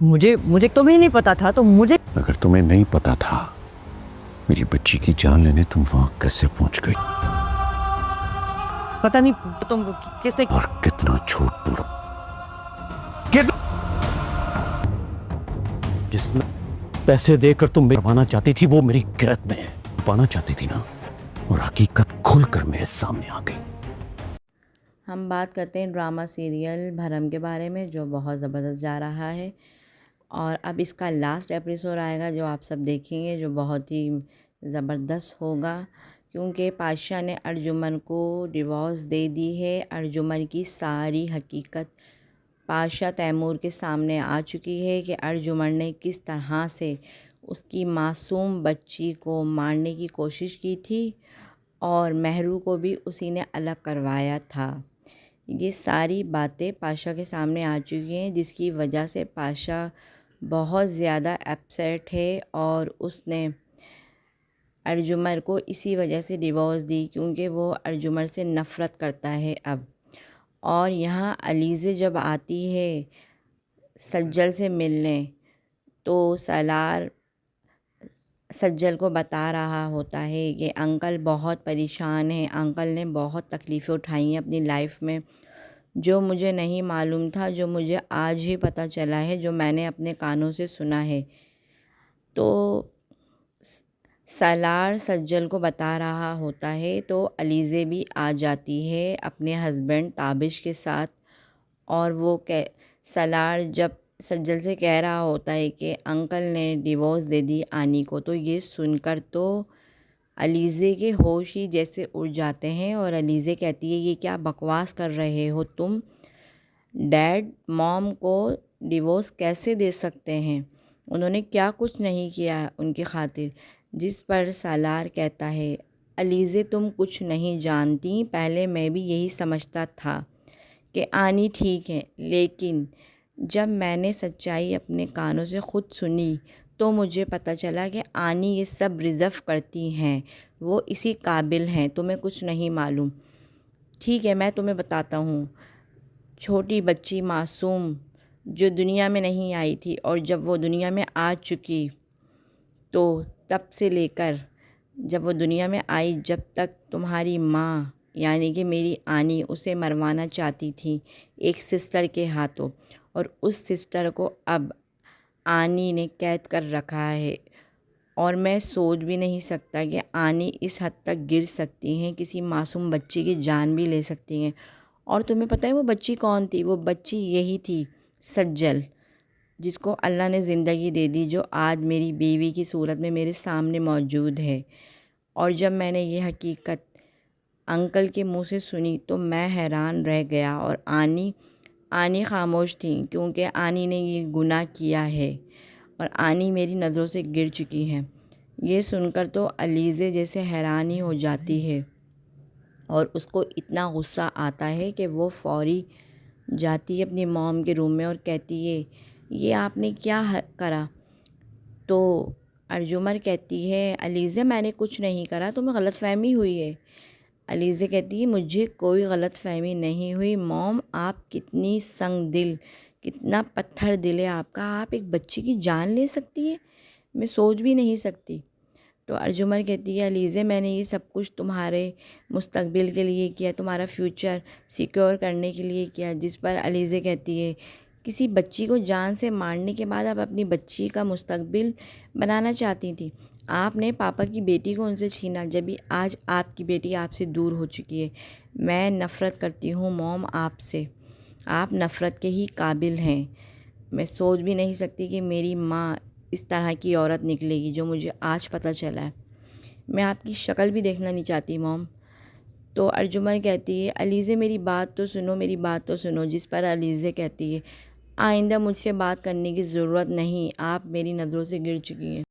مجھے تمہیں نہیں پتا تھا تو مجھے اگر تمہیں نہیں پتا تھا میری بچی کی جان لینے تم وہاں کیسے پہنچ گئی پتا نہیں تم کس نے اور کتنا جھوٹ بولا. جس میں پیسے دے کر تم مروانا چاہتی تھی وہ میری گرت میں پانا چاہتی تھی نا, اور حقیقت کھل کر میرے سامنے آ گئی. ہم بات کرتے ہیں ڈرامہ سیریل بھرم کے بارے میں جو بہت زبردست جا رہا ہے, اور اب اس کا لاسٹ ایپیسوڈ آئے گا جو آپ سب دیکھیں گے جو بہت ہی زبردست ہوگا, کیونکہ پاشا نے ارجمن کو ڈیورس دے دی ہے. ارجمن کی ساری حقیقت پاشا تیمور کے سامنے آ چکی ہے کہ ارجمن نے کس طرح سے اس کی معصوم بچی کو مارنے کی کوشش کی تھی اور مہرو کو بھی اسی نے الگ کروایا تھا. یہ ساری باتیں پاشا کے سامنے آ چکی ہیں, جس کی وجہ سے پاشا بہت زیادہ اپسیٹ ہے اور اس نے ارجمن کو اسی وجہ سے ڈیورس دی کیونکہ وہ ارجمن سے نفرت کرتا ہے اب. اور یہاں علیزے جب آتی ہے سجل سے ملنے تو سالار سجل کو بتا رہا ہوتا ہے کہ انکل بہت پریشان ہیں, انکل نے بہت تکلیفیں اٹھائی ہیں اپنی لائف میں جو مجھے نہیں معلوم تھا, جو مجھے آج ہی پتہ چلا ہے, جو میں نے اپنے کانوں سے سنا ہے. تو سالار سجل کو بتا رہا ہوتا ہے تو علیزے بھی آ جاتی ہے اپنے ہسبینڈ تابش کے ساتھ, اور وہ سالار جب سجل سے کہہ رہا ہوتا ہے کہ انکل نے ڈیورس دے دی آنی کو, تو یہ سن کر تو علیزے کے ہوش ہی جیسے اڑ جاتے ہیں اور علیزے کہتی ہے یہ کیا بکواس کر رہے ہو تم, ڈیڈ موم کو ڈیورس کیسے دے سکتے ہیں, انہوں نے کیا کچھ نہیں کیا ان کی خاطر. جس پر سالار کہتا ہے علیزے تم کچھ نہیں جانتی, پہلے میں بھی یہی سمجھتا تھا کہ آنی ٹھیک ہے, لیکن جب میں نے سچائی اپنے کانوں سے خود سنی تو مجھے پتہ چلا کہ آنی یہ سب ریزرو کرتی ہیں, وہ اسی قابل ہیں, تمہیں کچھ نہیں معلوم. ٹھیک ہے میں تمہیں بتاتا ہوں, چھوٹی بچی معصوم جو دنیا میں نہیں آئی تھی اور جب وہ دنیا میں آ چکی تو تب سے لے کر جب وہ دنیا میں آئی جب تک تمہاری ماں یعنی کہ میری آنی اسے مروانا چاہتی تھی ایک سسٹر کے ہاتھوں, اور اس سسٹر کو اب آنی نے قید کر رکھا ہے, اور میں سوچ بھی نہیں سکتا کہ آنی اس حد تک گر سکتی ہیں, کسی معصوم بچی کی جان بھی لے سکتی ہیں. اور تمہیں پتہ ہے وہ بچی کون تھی؟ وہ بچی یہی تھی سجل, جس کو اللہ نے زندگی دے دی, جو آج میری بیوی کی صورت میں میرے سامنے موجود ہے. اور جب میں نے یہ حقیقت انکل کے منہ سے سنی تو میں حیران رہ گیا, اور آنی خاموش تھی کیونکہ آنی نے یہ گناہ کیا ہے اور آنی میری نظروں سے گر چکی ہیں. یہ سن کر تو علیزے جیسے حیران ہی ہو جاتی ہے اور اس کو اتنا غصہ آتا ہے کہ وہ فوری جاتی ہے اپنی موم کے روم میں اور کہتی ہے یہ آپ نے کیا کرا؟ تو ارجمن کہتی ہے علیزے میں نے کچھ نہیں کرا, تمہیں غلط فہمی ہوئی ہے. علیزے کہتی ہے مجھے کوئی غلط فہمی نہیں ہوئی موم, آپ کتنی سنگ دل, کتنا پتھر دل ہے آپ کا, آپ ایک بچی کی جان لے سکتی ہے, میں سوچ بھی نہیں سکتی. تو ارجمن کہتی ہے علیزے میں نے یہ سب کچھ تمہارے مستقبل کے لیے کیا, تمہارا فیوچر سیکیور کرنے کے لیے کیا. جس پر علیزے کہتی ہے کسی بچی کو جان سے مارنے کے بعد آپ اپنی بچی کا مستقبل بنانا چاہتی تھی, آپ نے پاپا کی بیٹی کو ان سے چھینا, جبھی آج آپ کی بیٹی آپ سے دور ہو چکی ہے. میں نفرت کرتی ہوں موم آپ سے, آپ نفرت کے ہی قابل ہیں. میں سوچ بھی نہیں سکتی کہ میری ماں اس طرح کی عورت نکلے گی جو مجھے آج پتہ چلا ہے. میں آپ کی شکل بھی دیکھنا نہیں چاہتی موم. تو ارجمن کہتی ہے علیزے میری بات تو سنو, میری بات تو سنو. جس پر علیزے کہتی ہے آئندہ مجھ سے بات کرنے کی ضرورت نہیں, آپ میری نظروں سے گر چکی ہیں.